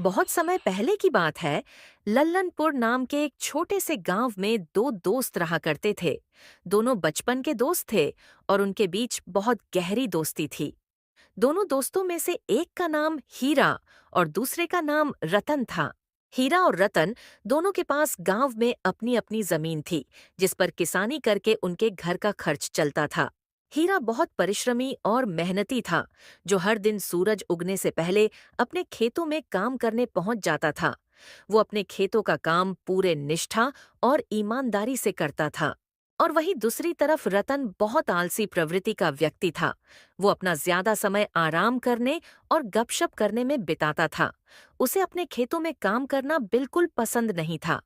बहुत समय पहले की बात है। लल्लनपुर नाम के एक छोटे से गांव में दो दोस्त रहा करते थे। दोनों बचपन के दोस्त थे और उनके बीच बहुत गहरी दोस्ती थी। दोनों दोस्तों में से एक का नाम हीरा और दूसरे का नाम रतन था। हीरा और रतन दोनों के पास गांव में अपनी अपनी जमीन थी, जिस पर किसानी करके उनके घर का खर्च चलता था। हीरा बहुत परिश्रमी और मेहनती था, जो हर दिन सूरज उगने से पहले अपने खेतों में काम करने पहुंच जाता था। वो अपने खेतों का काम पूरे निष्ठा और ईमानदारी से करता था। और वहीं दूसरी तरफ रतन बहुत आलसी प्रवृत्ति का व्यक्ति था। वो अपना ज्यादा समय आराम करने और गपशप करने में बिताता था। उसे अपने खेतों में काम करना बिल्कुल पसंद नहीं था।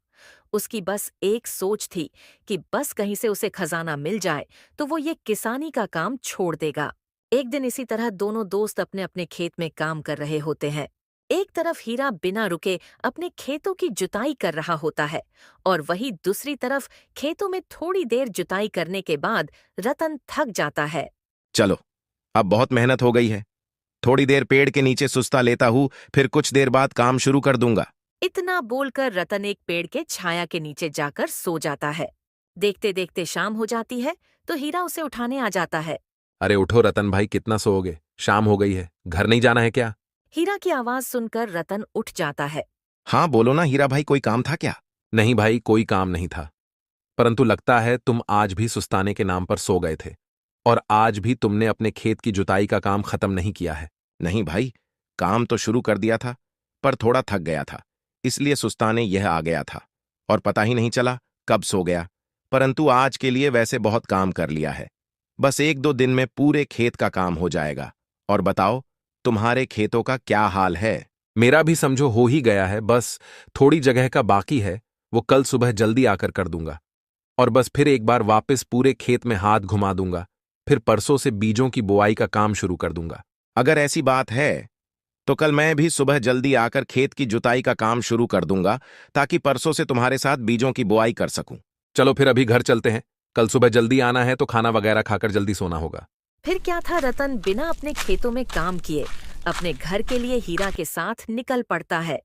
उसकी बस एक सोच थी कि बस कहीं से उसे खजाना मिल जाए तो वो ये किसानी का काम छोड़ देगा। एक दिन इसी तरह दोनों दोस्त अपने अपने खेत में काम कर रहे होते हैं। एक तरफ हीरा बिना रुके अपने खेतों की जुताई कर रहा होता है और वहीं दूसरी तरफ खेतों में थोड़ी देर जुताई करने के बाद रतन थक जाता है। चलो, अब बहुत मेहनत हो गई है। थोड़ी देर पेड़ के नीचे सुस्ता लेता हूँ, फिर कुछ देर बाद काम शुरू कर दूंगा। इतना बोलकर रतन एक पेड़ के छाया के नीचे जाकर सो जाता है। देखते देखते शाम हो जाती है तो हीरा उसे उठाने आ जाता है। अरे उठो रतन भाई, कितना सोओगे? शाम हो गई है, घर नहीं जाना है क्या? हीरा की आवाज सुनकर रतन उठ जाता है। हाँ बोलो ना हीरा भाई, कोई काम था क्या? नहीं भाई, कोई काम नहीं था, परंतु लगता है तुम आज भी सुस्ताने के नाम पर सो गए थे और आज भी तुमने अपने खेत की जुताई का काम खत्म नहीं किया है। नहीं भाई, काम तो शुरू कर दिया था, पर थोड़ा थक गया था, इसलिए सुस्ताने यह आ गया था और पता ही नहीं चला कब सो गया। परंतु आज के लिए वैसे बहुत काम कर लिया है। बस एक दो दिन में पूरे खेत का काम हो जाएगा। और बताओ, तुम्हारे खेतों का क्या हाल है? मेरा भी समझो हो ही गया है, बस थोड़ी जगह का बाकी है, वो कल सुबह जल्दी आकर कर दूंगा और बस फिर एक बार वापस पूरे खेत में हाथ घुमा दूंगा। फिर परसों से बीजों की बुआई का काम शुरू कर दूंगा। अगर ऐसी बात है तो कल मैं भी सुबह जल्दी आकर खेत की जुताई का काम शुरू कर दूंगा, ताकि परसों से तुम्हारे साथ बीजों की बुआई कर सकूं। चलो फिर अभी घर चलते हैं, कल सुबह जल्दी आना है तो खाना वगैरह खाकर जल्दी सोना होगा। फिर क्या था, रतन बिना अपने खेतों में काम किए अपने घर के लिए हीरा के साथ निकल पड़ता है।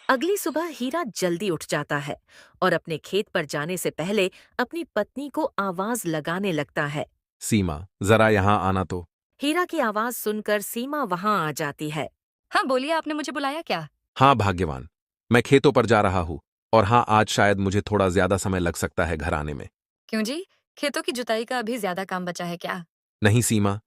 अगली सुबह हीरा जल्दी उठ जाता है और अपने खेत पर जाने से पहले अपनी पत्नी को आवाज लगाने लगता है। सीमा, जरा यहां आना तो। हीरा की आवाज सुनकर सीमा वहां आ जाती है। हाँ बोलिए, आपने मुझे बुलाया क्या? हाँ भाग्यवान, मैं खेतों पर जा रहा हूँ और हाँ, आज शायद मुझे थोड़ा ज्यादा समय लग सकता है घर आने में। क्यों जी? खेतों की जुताई का अभी ज्यादा काम बचा है क्या? नहीं सीमा,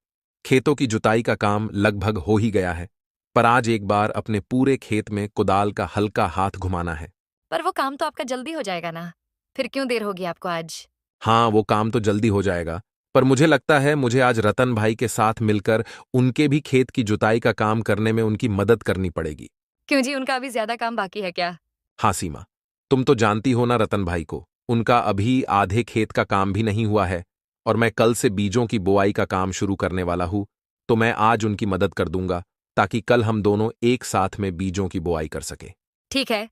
खेतों की जुताई का काम लगभग हो ही गया है, पर आज एक बार अपने पूरे खेत में कुदाल का हल्का हाथ घुमाना है। पर वो काम तो आपका जल्दी हो जाएगा ना, फिर क्यों देर होगी आपको आज? हाँ, वो काम तो जल्दी हो जाएगा, पर मुझे लगता है मुझे आज रतन भाई के साथ मिलकर उनके भी खेत की जुताई का काम करने में उनकी मदद करनी पड़ेगी। क्यों जी, उनका अभी ज्यादा काम बाकी है क्या? हाँ सीमा, तुम तो जानती हो ना रतन भाई को, उनका अभी आधे खेत का काम भी नहीं हुआ है और मैं कल से बीजों की बुआई का काम शुरू करने वाला हूं, तो मैं आज उनकी मदद कर दूंगा ताकि कल हम दोनों एक साथ में बीजों की बुआई कर सके। ठीक है,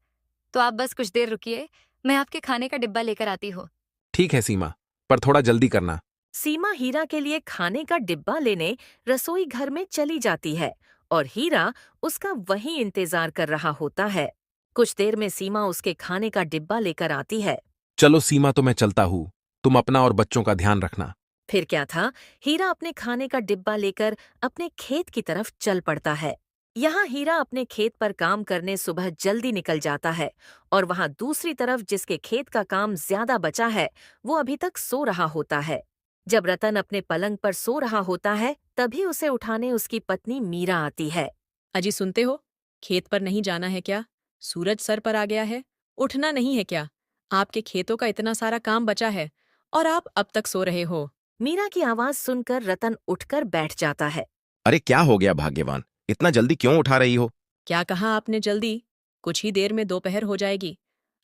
तो आप बस कुछ देर रुकिए, मैं आपके खाने का डिब्बा लेकर आती हूँ। ठीक है सीमा, पर थोड़ा जल्दी करना। सीमा हीरा के लिए खाने का डिब्बा लेने रसोई घर में चली जाती है और हीरा उसका वहीं इंतजार कर रहा होता है। कुछ देर में सीमा उसके खाने का डिब्बा लेकर आती है। चलो सीमा, तो मैं चलता हूँ, तुम अपना और बच्चों का ध्यान रखना। फिर क्या था, हीरा अपने खाने का डिब्बा लेकर अपने खेत की तरफ चल पड़ता है। यहाँ हीरा अपने खेत पर काम करने सुबह जल्दी निकल जाता है और वहाँ दूसरी तरफ जिसके खेत का काम ज्यादा बचा है वो अभी तक सो रहा होता है। जब रतन अपने पलंग पर सो रहा होता है तभी उसे उठाने उसकी पत्नी मीरा आती है। अजी सुनते हो? खेत पर नहीं जाना है क्या? सूरज सर पर आ गया है। उठना नहीं है क्या? आपके खेतों का इतना सारा काम बचा है और आप अब तक सो रहे हो। मीरा की आवाज सुनकर रतन उठकर बैठ जाता है। अरे क्या हो गया भाग्यवान, इतना जल्दी क्यों उठा रही हो? क्या कहा आपने जल्दी? कुछ ही देर में दोपहर हो जाएगी।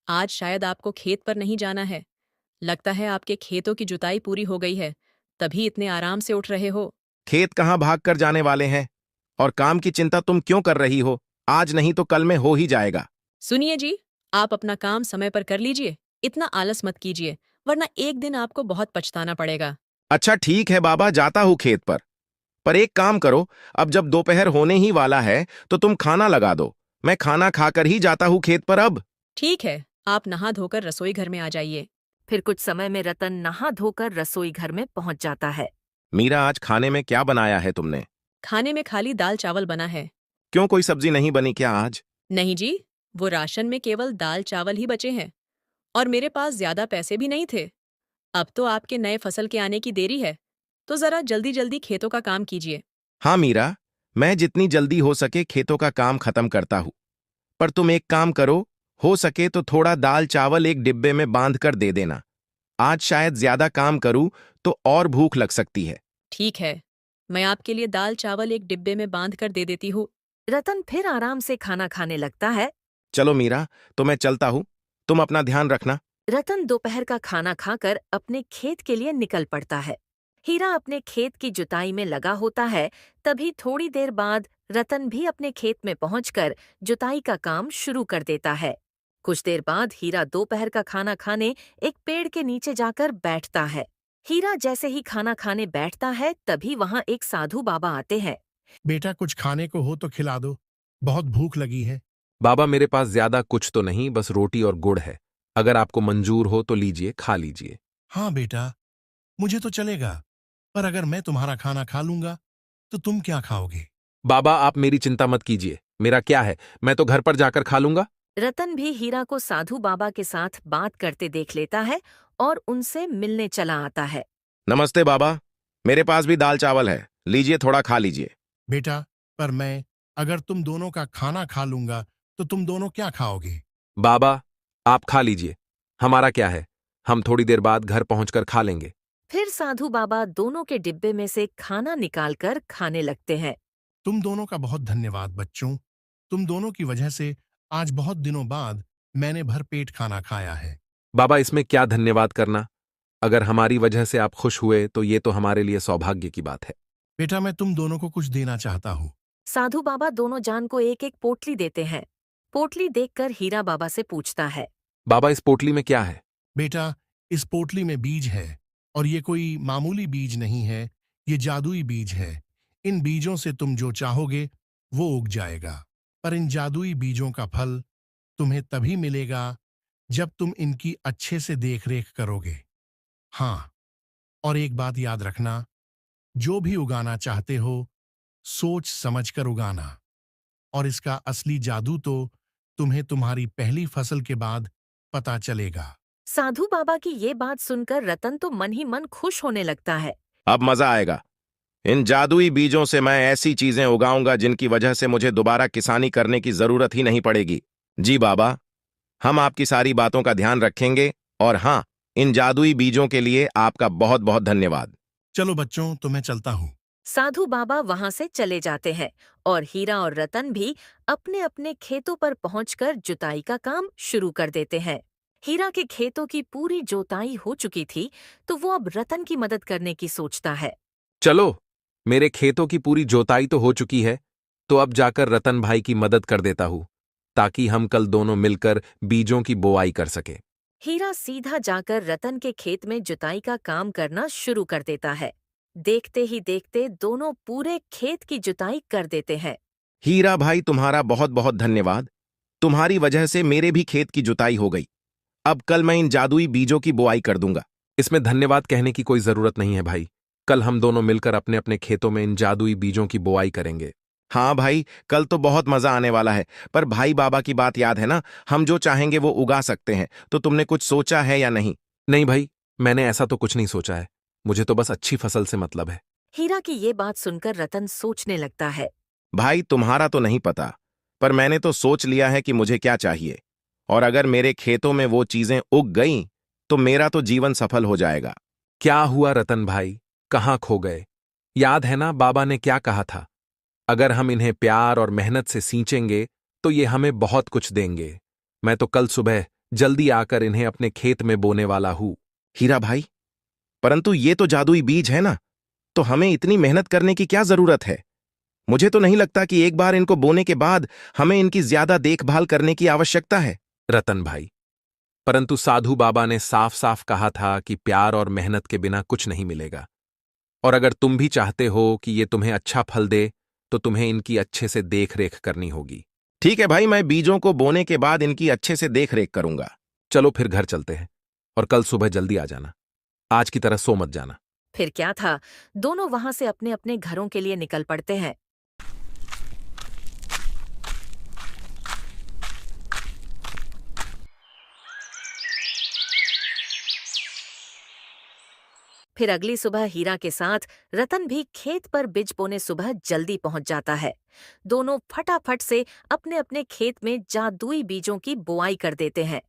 आज शायद आपको खेत पर नहीं जाना है। लगता है आपके खेतों की जुताई पूरी हो गई है, तभी इतने आराम से उठ रहे हो। खेत कहाँ भाग कर जाने वाले हैं, और काम की चिंता तुम क्यों कर रही हो? आज नहीं तो कल में हो ही जाएगा। सुनिए जी, आप अपना काम समय पर कर लीजिए। इतना आलस मत कीजिए, वरना एक दिन आपको बहुत पछताना पड़ेगा। अच्छा ठीक है बाबा, जाता हूँ खेत पर पर एक काम करो, अब जब दोपहर होने ही वाला है तो तुम खाना लगा दो। मैं खाना खाकर ही जाता हूँ खेत पर अब। ठीक है, आप नहा धोकर रसोई घर में आ जाइए। फिर कुछ समय में रतन नहा धोकर रसोई घर में पहुंच जाता है। मीरा, आज खाने में क्या बनाया है तुमने? खाने में खाली दाल चावल बना है। क्यों, कोई सब्जी नहीं बनी क्या आज? नहीं जी, वो राशन में केवल दाल चावल ही बचे हैं और मेरे पास ज्यादा पैसे भी नहीं थे। अब तो आपके नए फसल के आने की देरी है, तो जरा जल्दी जल्दी खेतों का काम कीजिए। हाँ मीरा, मैं जितनी जल्दी हो सके खेतों का काम खत्म करता हूँ। पर तुम एक काम करो, हो सके तो थोड़ा दाल चावल एक डिब्बे में बांध कर दे देना। आज शायद ज्यादा काम करूं तो और भूख लग सकती है। ठीक है, मैं आपके लिए दाल चावल एक डिब्बे में बांध कर दे देती हूँ। रतन फिर आराम से खाना खाने लगता है। चलो मीरा, तो मैं चलता हूँ, तुम अपना ध्यान रखना। रतन दोपहर का खाना खाकर अपने खेत के लिए निकल पड़ता है। हीरा अपने खेत की जुताई में लगा होता है। तभी थोड़ी देर बाद रतन भी अपने खेत में पहुंचकर जुताई का काम शुरू कर देता है। कुछ देर बाद हीरा दोपहर का खाना खाने एक पेड़ के नीचे जाकर बैठता है। हीरा जैसे ही खाना खाने बैठता है तभी वहां एक साधु बाबा आते हैं। बेटा, कुछ खाने को हो तो खिला दो, बहुत भूख लगी है। बाबा, मेरे पास ज्यादा कुछ तो नहीं, बस रोटी और गुड़ है। अगर आपको मंजूर हो तो लीजिए, खा लीजिए। हाँ बेटा, मुझे तो चलेगा, पर अगर मैं तुम्हारा खाना खा लूंगा तो तुम क्या खाओगे? बाबा, आप मेरी चिंता मत कीजिए, मेरा क्या है, मैं तो घर पर जाकर खा लूंगा। रतन भी हीरा को साधु बाबा के साथ बात करते देख लेता है और उनसे मिलने चला आता है। नमस्ते बाबा, मेरे पास भी दाल चावल है, लीजिए, थोड़ा खा लीजिए। बेटा, पर मैं अगर तुम दोनों का खाना खा लूंगा तो तुम दोनों क्या खाओगे? बाबा, आप खा लीजिए, हमारा क्या है, हम थोड़ी देर बाद घर पहुंचकर खा लेंगे। फिर साधु बाबा दोनों के डिब्बे में से खाना निकालकर खाने लगते हैं। तुम दोनों का बहुत धन्यवाद बच्चों, तुम दोनों की वजह से आज बहुत दिनों बाद मैंने भर पेट खाना खाया है। बाबा, इसमें क्या धन्यवाद करना, अगर हमारी वजह से आप खुश हुए तो ये तो हमारे लिए सौभाग्य की बात है। बेटा, मैं तुम दोनों को कुछ देना चाहता हूँ। साधु बाबा दोनों जान को एक एक पोटली देते हैं। पोटली देखकर हीरा बाबा से पूछता है। बाबा, इस पोटली में क्या है? बेटा, इस पोटली में बीज है और ये कोई मामूली बीज नहीं है, ये जादुई बीज है। इन बीजों से तुम जो चाहोगे वो उग जाएगा, पर इन जादुई बीजों का फल तुम्हें तभी मिलेगा जब तुम इनकी अच्छे से देखरेख करोगे। हाँ, और एक बात याद रखना, जो भी उगाना चाहते हो सोच समझकर उगाना, और इसका असली जादू तो तुम्हें तुम्हारी पहली फसल के बाद पता चलेगा। साधु बाबा की ये बात सुनकर रतन तो मन ही मन खुश होने लगता है। अब मजा आएगा, इन जादुई बीजों से मैं ऐसी चीजें उगाऊंगा जिनकी वजह से मुझे दोबारा किसानी करने की जरूरत ही नहीं पड़ेगी। जी बाबा, हम आपकी सारी बातों का ध्यान रखेंगे, और हाँ, इन जादुई बीजों के लिए आपका बहुत बहुत धन्यवाद। चलो बच्चों, तो मैं चलता हूँ। साधु बाबा वहां से चले जाते हैं और हीरा और रतन भी अपने अपने खेतों पर पहुंचकर जुताई का काम शुरू कर देते हैं। हीरा के खेतों की पूरी जोताई हो चुकी थी, तो वो अब रतन की मदद करने की सोचता है। चलो, मेरे खेतों की पूरी जोताई तो हो चुकी है, तो अब जाकर रतन भाई की मदद कर देता हूँ, ताकि हम कल दोनों मिलकर बीजों की बोआई कर सके। हीरा सीधा जाकर रतन के खेत में जुताई का काम करना शुरू कर देता है। देखते ही देखते दोनों पूरे खेत की जुताई कर देते हैं। हीरा भाई, तुम्हारा बहुत बहुत धन्यवाद, तुम्हारी वजह से मेरे भी खेत की जुताई हो गई। अब कल मैं इन जादुई बीजों की बोआई कर दूंगा। इसमें धन्यवाद कहने की कोई जरूरत नहीं है भाई, कल हम दोनों मिलकर अपने अपने खेतों में इन जादुई बीजों की बोआई करेंगे। हाँ भाई, कल तो बहुत मजा आने वाला है, पर भाई बाबा की बात याद है ना, हम जो चाहेंगे वो उगा सकते हैं। तो तुमने कुछ सोचा है या नहीं? नहीं भाई, मैंने ऐसा तो कुछ नहीं सोचा है, मुझे तो बस अच्छी फसल से मतलब है। हीरा की ये बात सुनकर रतन सोचने लगता है। भाई, तुम्हारा तो नहीं पता, पर मैंने तो सोच लिया है कि मुझे क्या चाहिए, और अगर मेरे खेतों में वो चीजें उग गईं तो मेरा तो जीवन सफल हो जाएगा। क्या हुआ रतन भाई, कहाँ खो गए? याद है ना बाबा ने क्या कहा था, अगर हम इन्हें प्यार और मेहनत से सींचेंगे तो ये हमें बहुत कुछ देंगे। मैं तो कल सुबह जल्दी आकर इन्हें अपने खेत में बोने वाला हूं। हीरा भाई, परंतु ये तो जादुई बीज है ना, तो हमें इतनी मेहनत करने की क्या जरूरत है? मुझे तो नहीं लगता कि एक बार इनको बोने के बाद हमें इनकी ज्यादा देखभाल करने की आवश्यकता है। रतन भाई, परंतु साधु बाबा ने साफ साफ कहा था कि प्यार और मेहनत के बिना कुछ नहीं मिलेगा। और अगर तुम भी चाहते हो कि ये तुम्हें अच्छा फल दे तो तुम्हें इनकी अच्छे से देख रेख करनी होगी। ठीक है भाई, मैं बीजों को बोने के बाद इनकी अच्छे से देख रेख करूंगा। चलो फिर घर चलते हैं और कल सुबह जल्दी आ जाना। आज की तरह सो मत जाना। फिर क्या था, दोनों वहां से अपने अपने घरों के लिए निकल पड़ते हैं। फिर अगली सुबह हीरा के साथ रतन भी खेत पर बिज बोने सुबह जल्दी पहुंच जाता है। दोनों फटाफट से अपने अपने खेत में जादुई बीजों की बुआई कर देते हैं।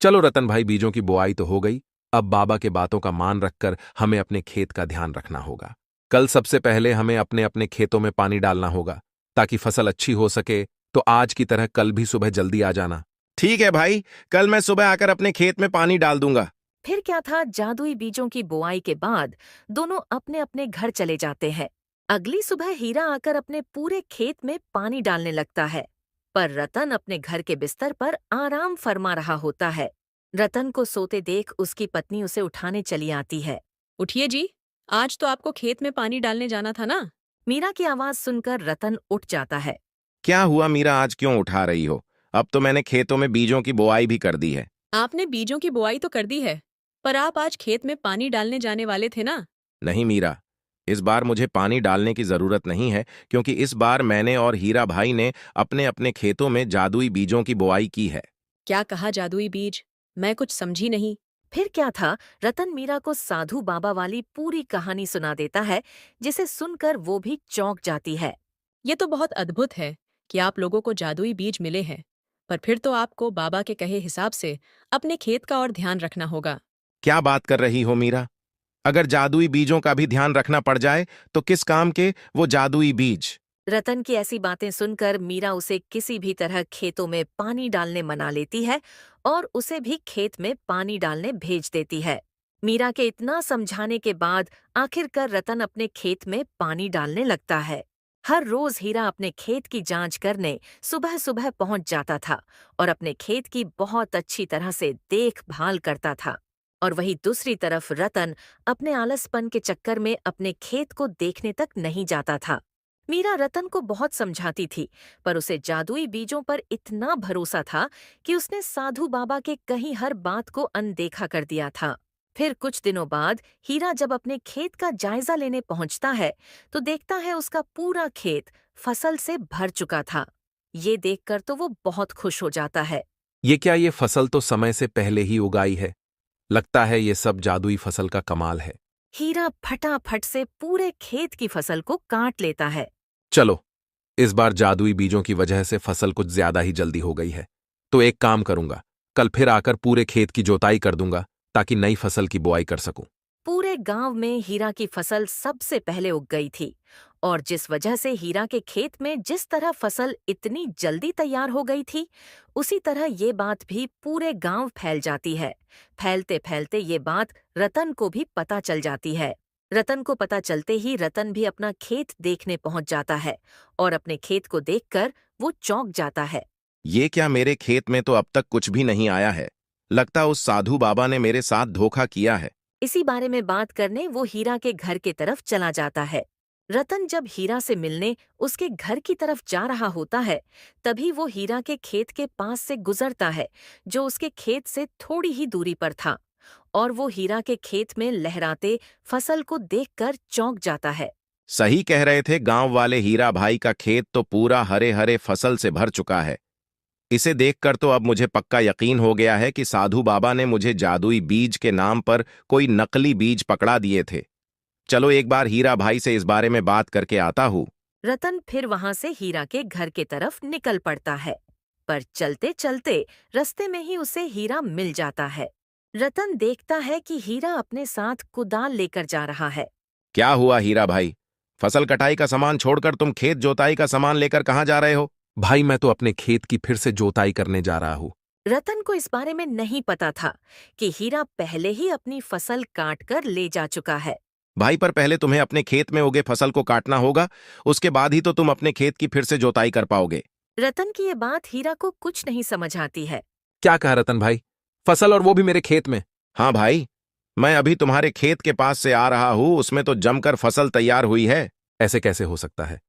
चलो रतन भाई, बीजों की बुआई तो हो गई। अब बाबा के बातों का मान रखकर हमें अपने खेत का ध्यान रखना होगा। कल सबसे पहले हमें अपने अपने खेतों में पानी डालना होगा ताकि फसल अच्छी हो सके। तो आज की तरह कल भी सुबह जल्दी आ जाना। ठीक है भाई, कल मैं सुबह आकर अपने खेत में पानी डाल दूंगा। फिर क्या था, जादुई बीजों की बुआई के बाद दोनों अपने अपने घर चले जाते हैं। अगली सुबह हीरा आकर अपने पूरे खेत में पानी डालने लगता है, पर रतन अपने घर के बिस्तर पर आराम फरमा रहा होता है। रतन को सोते देख उसकी पत्नी उसे उठाने चली आती है। उठिए जी, आज तो आपको खेत में पानी डालने जाना था ना। मीरा की आवाज सुनकर रतन उठ जाता है। क्या हुआ मीरा, आज क्यों उठा रही हो? अब तो मैंने खेतों में बीजों की बुआई भी कर दी है। आपने बीजों की बुआई तो कर दी है, पर आप आज खेत में पानी डालने जाने वाले थे ना। नहीं मीरा, इस बार मुझे पानी डालने की जरूरत नहीं है, क्योंकि इस बार मैंने और हीरा भाई ने अपने अपने खेतों में जादुई बीजों की बुआई की है। क्या कहा जादुई बीज? मैं कुछ समझी नहीं। फिर क्या था, रतन मीरा को साधु बाबा वाली पूरी कहानी सुना देता है, जिसे सुनकर वो भी चौंक जाती है। ये तो बहुत अद्भुत है कि आप लोगों को जादुई बीज मिले हैं, पर फिर तो आपको बाबा के कहे हिसाब से अपने खेत का और ध्यान रखना होगा। क्या बात कर रही हो मीरा? अगर जादुई बीजों का भी ध्यान रखना पड़ जाए तो किस काम के वो जादुई बीज? रतन की ऐसी बातें सुनकर मीरा उसे किसी भी तरह खेतों में पानी डालने मना लेती है और उसे भी खेत में पानी डालने भेज देती है। मीरा के इतना समझाने के बाद आखिरकार रतन अपने खेत में पानी डालने लगता है। हर रोज हीरा अपने खेत की जांच करने सुबह सुबह पहुंच जाता था और अपने खेत की बहुत अच्छी तरह से देखभाल करता था। और वहीं दूसरी तरफ रतन अपने आलसपन के चक्कर में अपने खेत को देखने तक नहीं जाता था। मीरा रतन को बहुत समझाती थी, पर उसे जादुई बीजों पर इतना भरोसा था कि उसने साधु बाबा के कहीं हर बात को अनदेखा कर दिया था। फिर कुछ दिनों बाद हीरा जब अपने खेत का जायजा लेने पहुंचता है तो देखता है उसका पूरा खेत फसल से भर चुका था। ये देखकर तो वो बहुत खुश हो जाता है। ये क्या, ये फसल तो समय से पहले ही उगाई है। लगता है ये सब जादुई फसल का कमाल है। हीरा फटाफट से पूरे खेत की फसल को काट लेता है। चलो, इस बार जादुई बीजों की वजह से फसल कुछ ज्यादा ही जल्दी हो गई है, तो एक काम करूंगा, कल फिर आकर पूरे खेत की जोताई कर दूंगा ताकि नई फसल की बुआई कर सकूं। पूरे गांव में हीरा की फसल सबसे पहले उग गई थी और जिस वजह से हीरा के खेत में जिस तरह फसल इतनी जल्दी तैयार हो गई थी, उसी तरह ये बात भी पूरे गांव फैल जाती है। फैलते फैलते ये बात रतन को भी पता चल जाती है। रतन को पता चलते ही रतन भी अपना खेत देखने पहुंच जाता है और अपने खेत को देखकर वो चौंक जाता है। ये क्या, मेरे खेत में तो अब तक कुछ भी नहीं आया है। लगता उस साधु बाबा ने मेरे साथ धोखा किया है। इसी बारे में बात करने वो हीरा के घर की तरफ चला जाता है। रतन जब हीरा से मिलने उसके घर की तरफ जा रहा होता है, तभी वो हीरा के खेत के पास से गुजरता है, जो उसके खेत से थोड़ी ही दूरी पर था, और वो हीरा के खेत में लहराते फसल को देखकर चौंक जाता है। सही कह रहे थे गांव वाले, हीरा भाई का खेत तो पूरा हरे हरे फसल से भर चुका है। इसे देखकर तो अब मुझे पक्का यकीन हो गया है कि साधु बाबा ने मुझे जादुई बीज के नाम पर कोई नकली बीज पकड़ा दिए थे। चलो एक बार हीरा भाई से इस बारे में बात करके आता हूँ। रतन फिर वहां से हीरा के घर के तरफ निकल पड़ता है, पर चलते चलते रास्ते में ही उसे हीरा मिल जाता है। रतन देखता है कि हीरा अपने साथ कुदाल लेकर जा रहा है। क्या हुआ हीरा भाई, फसल कटाई का सामान छोड़कर तुम खेत जोताई का सामान लेकर कहाँ जा रहे हो? भाई, मैं तो अपने खेत की फिर से जोताई करने जा रहा हूँ। रतन को इस बारे में नहीं पता था कि हीरा पहले ही अपनी फसल काट कर ले जा चुका है। भाई, पर पहले तुम्हें अपने खेत में उगे फसल को काटना होगा, उसके बाद ही तो तुम अपने खेत की फिर से जोताई कर पाओगे। रतन की ये बात हीरा को कुछ नहीं समझ आती है। क्या कहा रतन भाई, फसल और वो भी मेरे खेत में? हाँ भाई, मैं अभी तुम्हारे खेत के पास से आ रहा हूं, उसमें तो जमकर फसल तैयार हुई है। ऐसे कैसे हो सकता है?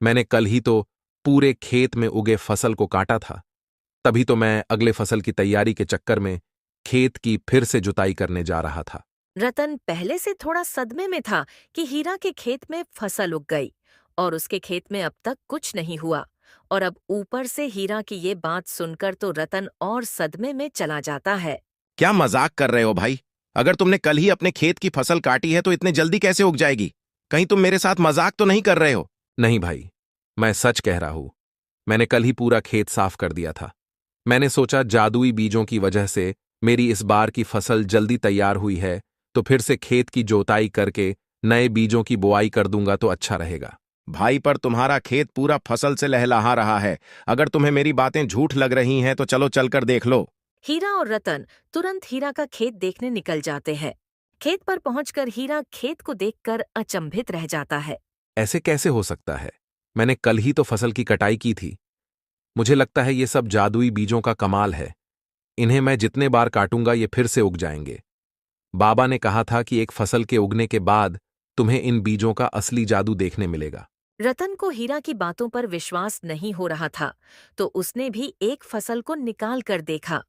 मैंने कल ही तो पूरे खेत में उगे फसल को काटा था। तभी तो मैं अगले फसल की तैयारी के चक्कर में खेत की फिर से जुताई करने जा रहा था। रतन पहले से थोड़ा सदमे में था कि हीरा के खेत में फसल उग गई और उसके खेत में अब तक कुछ नहीं हुआ, और अब ऊपर से हीरा की ये बात सुनकर तो रतन और सदमे में चला जाता है। क्या मजाक कर रहे हो भाई? अगर तुमने कल ही अपने खेत की फसल काटी है तो इतने जल्दी कैसे उग जाएगी? कहीं तुम मेरे साथ मजाक तो नहीं कर रहे हो? नहीं भाई, मैं सच कह रहा हूं। मैंने कल ही पूरा खेत साफ कर दिया था। मैंने सोचा जादुई बीजों की वजह से मेरी इस बार की फसल जल्दी तैयार हुई है, तो फिर से खेत की जोताई करके नए बीजों की बुआई कर दूंगा तो अच्छा रहेगा। भाई, पर तुम्हारा खेत पूरा फसल से लहलहा रहा है। अगर तुम्हें मेरी बातें झूठ लग रही हैं तो चलो चलकर देख लो। हीरा और रतन तुरंत हीरा का खेत देखने निकल जाते हैं। खेत पर पहुंचकर हीरा खेत को देखकर अचंभित रह जाता है। ऐसे कैसे हो सकता है? मैंने कल ही तो फसल की कटाई की थी। मुझे लगता है ये सब जादुई बीजों का कमाल है। इन्हें मैं जितने बार काटूंगा ये फिर से उग जाएंगे। बाबा ने कहा था कि एक फसल के उगने के बाद तुम्हें इन बीजों का असली जादू देखने मिलेगा। रतन को हीरा की बातों पर विश्वास नहीं हो रहा था, तो उसने भी एक फसल को निकाल कर देखा।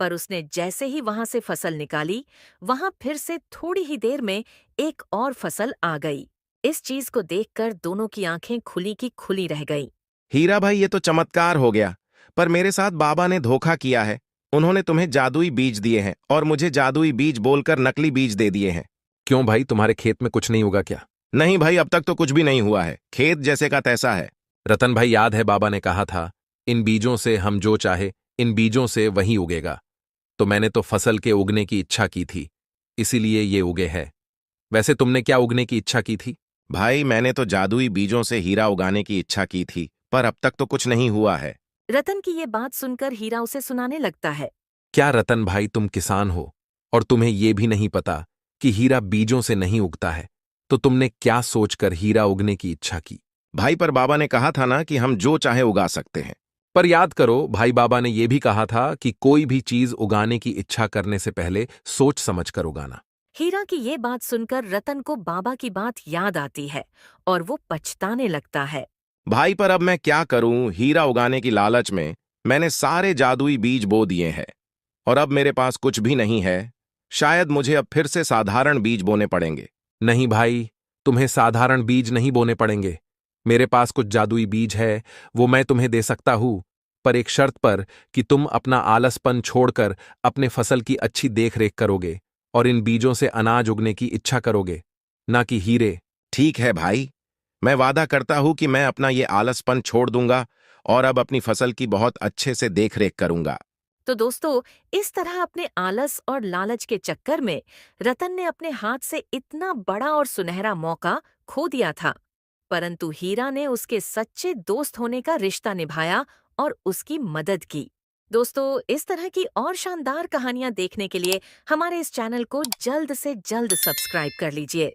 पर उसने जैसे ही वहां से फसल निकाली, वहां फिर से थोड़ी ही देर में एक और फसल आ गई। इस चीज को देखकर दोनों की आंखें खुली की खुली रह गईं। हीरा भाई, ये तो चमत्कार हो गया। पर मेरे साथ बाबा ने धोखा किया है। उन्होंने तुम्हें जादुई बीज दिए हैं और मुझे जादुई बीज बोलकर नकली बीज दे दिए हैं। क्यों भाई, तुम्हारे खेत में कुछ नहीं उगा क्या? नहीं भाई, अब तक तो कुछ भी नहीं हुआ है। खेत जैसे का तैसा है। रतन भाई, याद है बाबा ने कहा था इन बीजों से हम जो चाहे इन बीजों से वही उगेगा। तो मैंने तो फसल के उगने की इच्छा की थी, इसीलिए ये उगे है। वैसे तुमने क्या उगने की इच्छा की थी? भाई, मैंने तो जादुई बीजों से हीरा उगाने की इच्छा की थी, पर अब तक तो कुछ नहीं हुआ है। रतन की ये बात सुनकर हीरा उसे सुनाने लगता है। क्या रतन भाई, तुम किसान हो और तुम्हें ये भी नहीं पता कि हीरा बीजों से नहीं उगता है? तो तुमने क्या सोचकर हीरा उगने की इच्छा की? भाई, पर बाबा ने कहा था ना कि हम जो चाहे उगा सकते हैं। पर याद करो, भाई बाबा ने यह भी कहा था कि कोई भी चीज उगाने की इच्छा करने से पहले सोच समझकर उगाना। हीरा की ये बात सुनकर रतन को बाबा की बात याद आती है और वो पछताने लगता है। भाई, पर अब मैं क्या करूं? हीरा उगाने की लालच में मैंने सारे जादुई बीज बो दिए हैं और अब मेरे पास कुछ भी नहीं है। शायद मुझे अब फिर से साधारण बीज बोने पड़ेंगे। नहीं भाई, तुम्हें साधारण बीज नहीं बोने पड़ेंगे। मेरे पास कुछ जादुई बीज है, वो मैं तुम्हें दे सकता हूं, पर एक शर्त पर कि तुम अपना आलसपन छोड़कर अपने फसल की अच्छी देखरेख करोगे और इन बीजों से अनाज उगने की इच्छा करोगे, ना कि हीरे। ठीक है भाई, मैं वादा करता हूं कि मैं अपना ये आलसपन छोड़ दूंगा और अब अपनी फसल की बहुत अच्छे से देखरेख करूंगा। तो दोस्तों, इस तरह अपने आलस और लालच के चक्कर में रतन ने अपने हाथ से इतना बड़ा और सुनहरा मौका खो दिया था। परंतु हीरा ने उसके सच्चे दोस्त होने का रिश्ता निभाया और उसकी मदद की। दोस्तों, इस तरह की और शानदार कहानियां देखने के लिए हमारे इस चैनल को जल्द से जल्द सब्सक्राइब कर लीजिए।